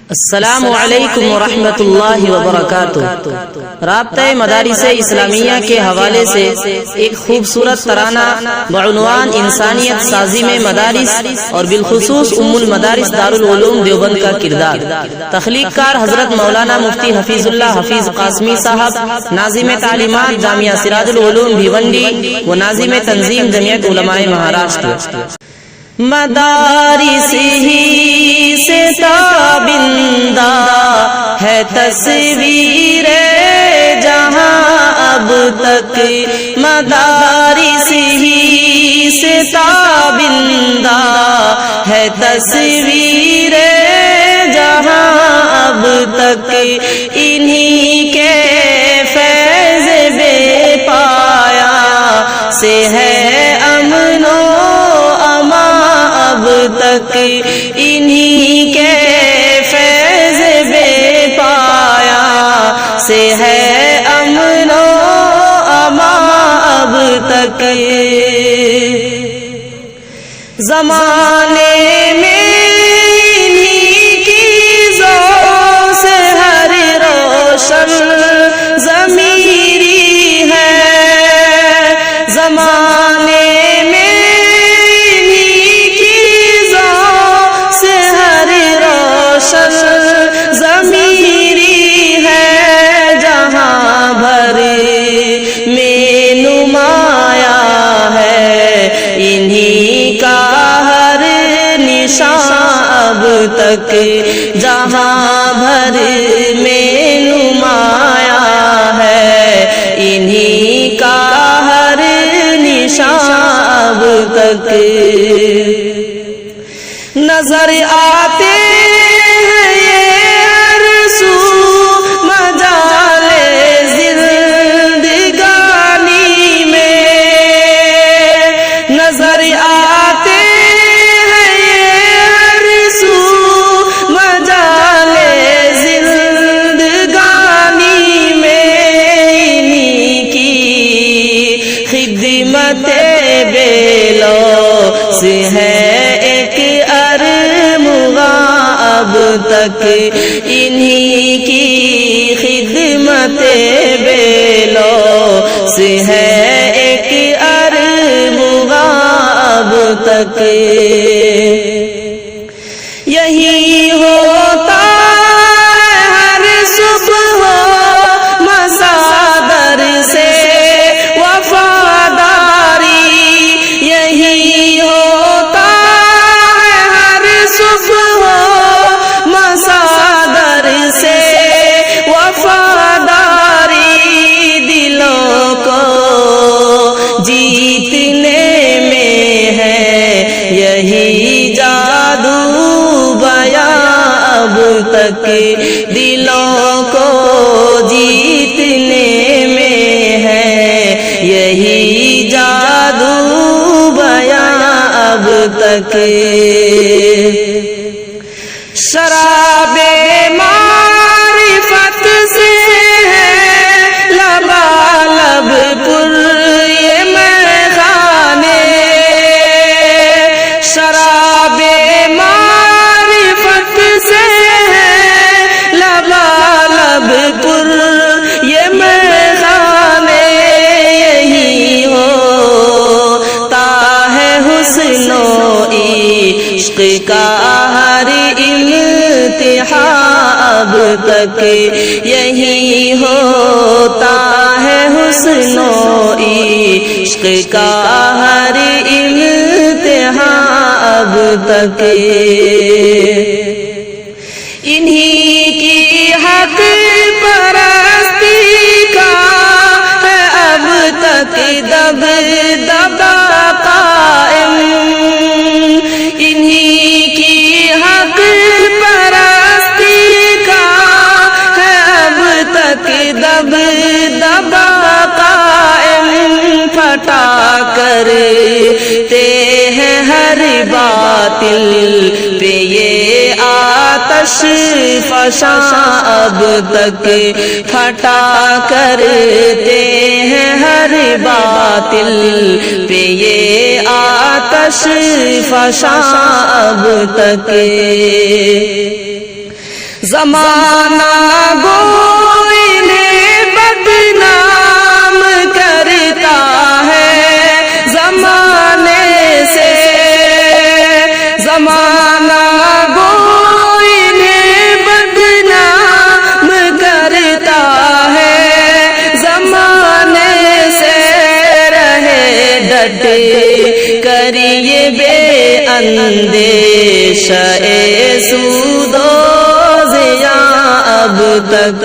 السلام علیکم ورحمۃ اللہ وبرکاتہ۔ رابطہ مدارس اسلامیہ کے حوالے سے ایک خوبصورت ترانہ بعنوان انسانیت سازی میں مدارس اور بالخصوص المدارس دارالعلوم دیوبند کا کردار، تخلیق کار حضرت مولانا مفتی حفیظ اللہ حفیظ قاسمی صاحب، ناظم تعلیمات جامعہ سراج العلوم بھیونڈی و ناظم تنظیم جمعیت علماء مہاراشٹر۔ مدارس ہی سے تابندہ ہے تصویر جہاں اب تک، مدارس ہی سے تابندہ ہے تصویر جہاں اب تک، انہی کے فیض بے پایا سے ہے امن و اب تک، انہی کے فیض بے پایا سے ہے امن و امان اب تک۔ زمانے میں انہی کی ذو سے ہر روشن ضمیری ہے، زمانے ضمیری ہے، جہاں بھر میں نمایاں ہے انہی کا ہر نشان اب تک، جہاں بھر میں نمایاں ہے انہی کا ہر نشان اب تک۔ نظر آتے بے لوث ہے ایک ارمغاں اب تک، انہی کی خدمت بے لوث ہے ایک ارمغاں اب تک۔ یہی ہوتا ہر صبح مسادر سے جیتنے میں ہے یہی جادو بیاں اب تک، دلوں کو جیتنے میں ہے یہی جادو بیاں اب تک۔ شراب معرفت سے ہے لبالب پر شراب معرفت سے ہے لبالب پر یہ میخانے، یہی ہوتا ہے حسن و عشق کا ہر امتحان اب تک، یہی ہوتا ہے حسن و عشق کا ہر امتحان اب تک۔ انہی کی حق پرستی کا ہے اب تک دبدبہ قائم، انہی کی حق پرستی کا ہے اب تک دبدبہ قائم، پھٹا کرتے ہیں ہر باطل پہ یہ آتش فشاں اب تک، پھٹا کرتے ہیں ہر باطل پہ یہ آتش فشاں اب تک۔ زمانہ گو انہیں بدنام کرتا ہے زمانے سے، زمانہ گو انہیں بدنام کرتا ہے زمانے سے، رہے ڈٹے کریے بے اندیشہ سود و زیاں، اب تک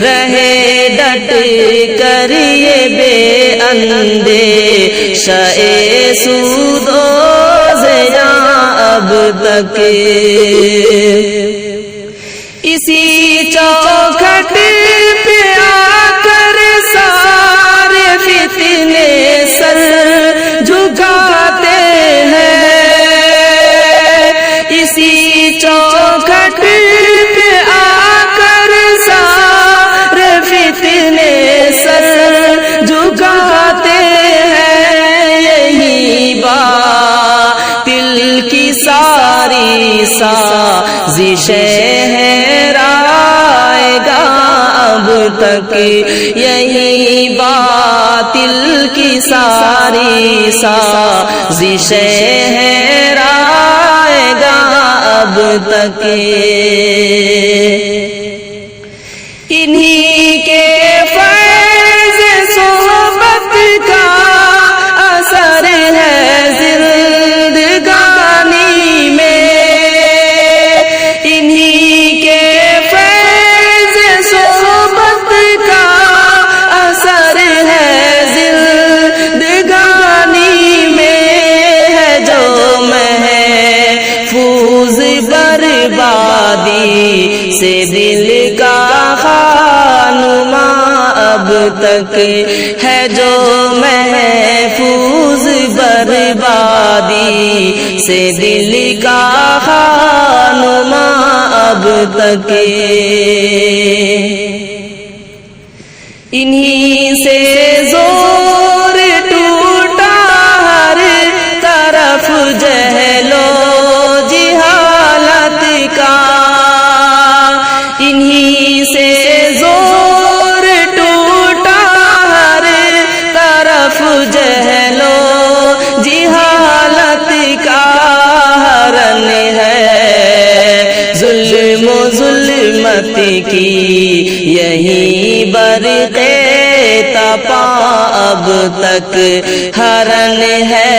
رہے ڈٹ کریے بے اندیشہ سود و زیاں، اب تک اسی چوکھٹ پہ آ کر سارے فتنے سر جھکاتے ہیں، اسی چوکھٹ پہ آ کر سارے فتنے سر جھکاتے ہیں، یہی باطل کی ساری سازشیں ہیں رائے گا، اب تک یہی باطل کی ساری سازشیں ہیں رائے گا، اب تک انہی کے فیض صحبت کا اثر ہے زندگانی میں، انہی کے فیض صحبت کا اثر ہے زندگانی میں، ہے جو محفوظ بربادی سے دل کا خانماں، اب تک ہے جو محفوظ بربادی سے دل کا خانماں، اب تک انہی سے زور ٹوٹا ہر طرف جہل و جہالت کا، انہی سے زور ٹوٹا ہر طرف جہل و جہالت کا، ہرن ہے ظلم و ظلمت کی یہی برق تپاں، اب تک ہرن ہے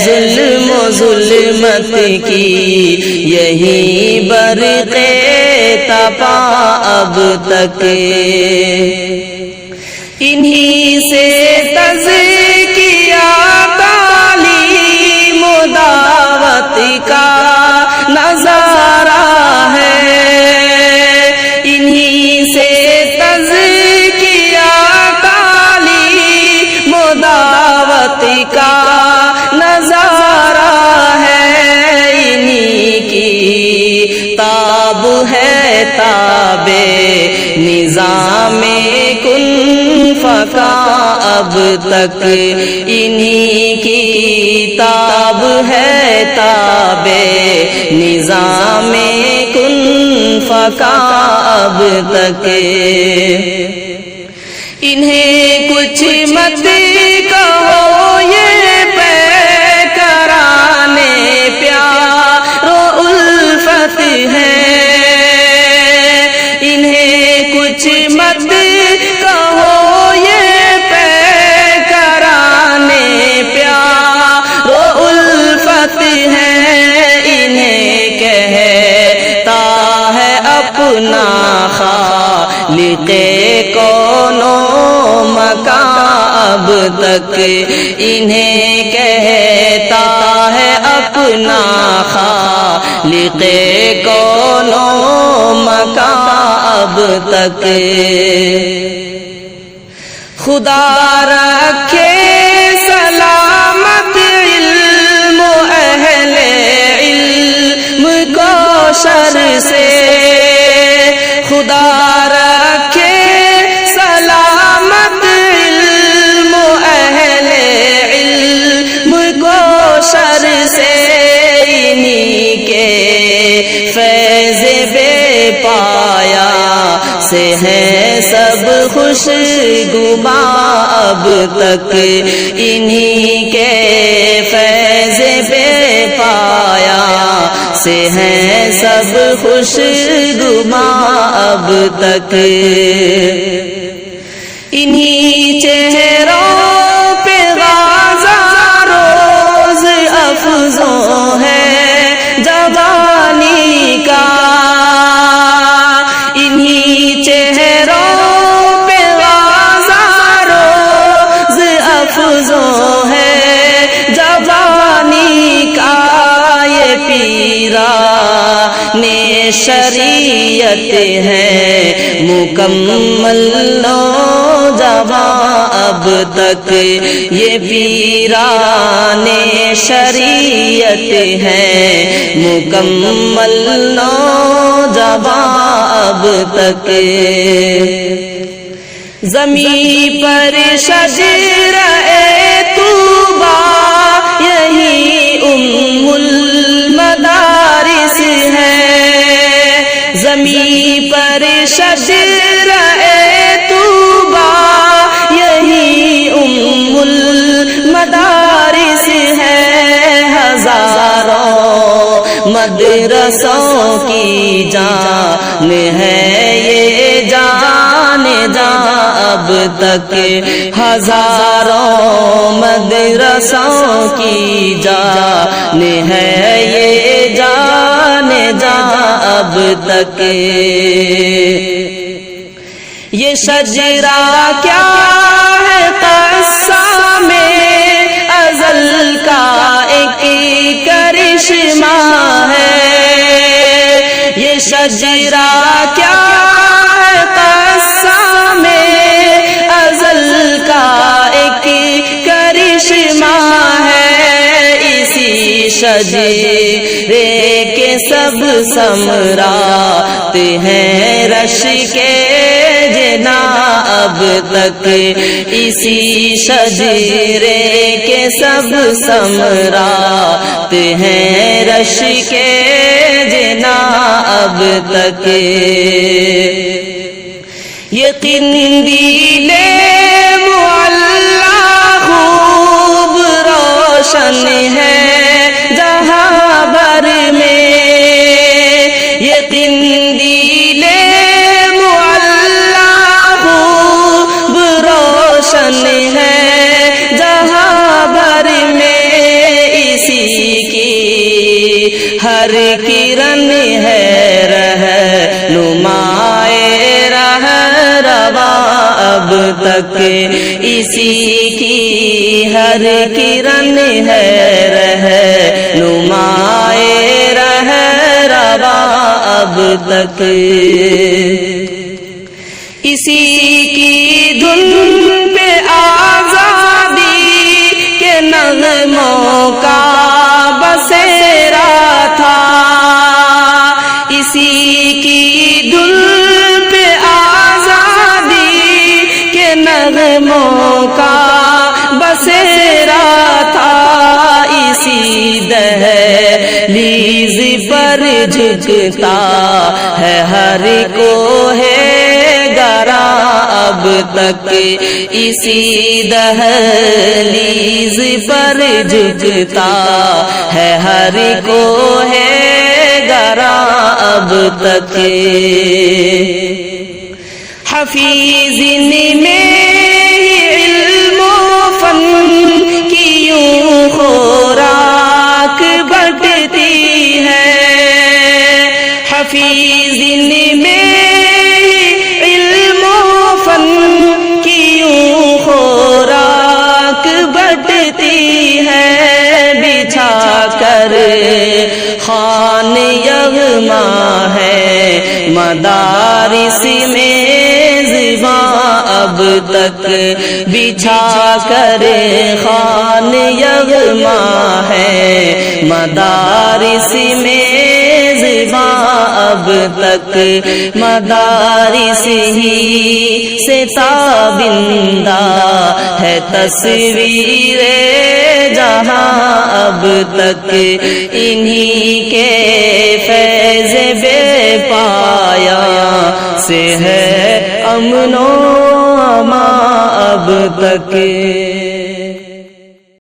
ظلم و ظلمت کی یہی برق تپاں، اب تک انہی سے تزکیہ تعلیم و دعوت کا نظارہ ہے، انہی سے تزکیہ تعلیم و دعوت کا نظارہ ہے، انہی کی تاب ہے تاب نظام کن فکا، اب تک انہی کی تاب ہے تاب نظام کن فکا، اب تک انہیں کچھ مت کہو یہ پیکران پیار و الفت ہے، انہیں کچھ مت کہو یہ پیکران پیار و الفت ہے، انہیں کہتا ہے اپنا خالق کون و مکان، اب تک انہیں کہتا ہے اپنا خالق کون و مکان، اب تک خدا رکھے سلامت علم و اہل علم کو شر سے، خدا رکھے سلامت علم و اہل علم کو شر سے، انہی کے فیض بے پا سے ہے سب خوشگواں اب تک انہی کے فیض بے پایا سے ہیں سب خوشگواں اب تک انہی چہروں پہ غازہ روز افزوں ہے جوانی کا انہی چہروں پہ غازہ روز افزوں ہے جوانی کا یہ پیران شریعت ہے مکمل نوجوان اب تک یہ پیران شریعت ہے مکمل نوجوان اب تک زمین پر شجرہ طوبیٰ یہی ام المدارس ہے زمین پر شجرہ طوبیٰ یہی ام المدارس ہے ہزاروں مدرسوں کی جان ہے یہ جان اب تک ہزاروں مدرسوں کی جان ہے یہ جان اب تک یہ شجرہ کیا ہے قصہ میں ازل کا ایک کرشمہ ہے یہ شجرہ کیا ہے قصہ میں ازل کا ایک کرشمہ ہے اسی شجرے کے سب ثمرات ہیں رش کے جنا اب تک اسی شجرے کے سب ثمرات ہیں رش کے جنا اب تک یہ قندیل معلی خوب روشن ہے جہاں بھر میں یہ قندیل معلی خوب روشن ہے جہاں بھر میں اسی کی ہر کرن ہے رہنمائے اب تک اسی کی ہر کرن ہے رہنمائے رہنما اب تک اسی کی دھن پہ آزادی کے نغموں کا بسیرا تھا اسی کی دھن پہ نغموں کا بسیرا تھا اسی دہلیز پر جھکتا ہے ہر کو ہے گرا اب تک اسی دہلیز پر جھکتا ہے ہر کو ہے گرا اب تک حفیظ میں علم و فن کی یوں خوراک بٹتی ہے حفیظ میں علم و فن کی یوں خوراک بٹتی ہے بچھا کر خوان یغما ہے مدارس میں اب تک بچھا کر خوان یغما ہے مدارس میں زباں اب تک مدارس ہی سے تابندہ ہے تصویر جہاں اب تک انہی کے فیض بے پایا سے ہے امن و امان اب تک.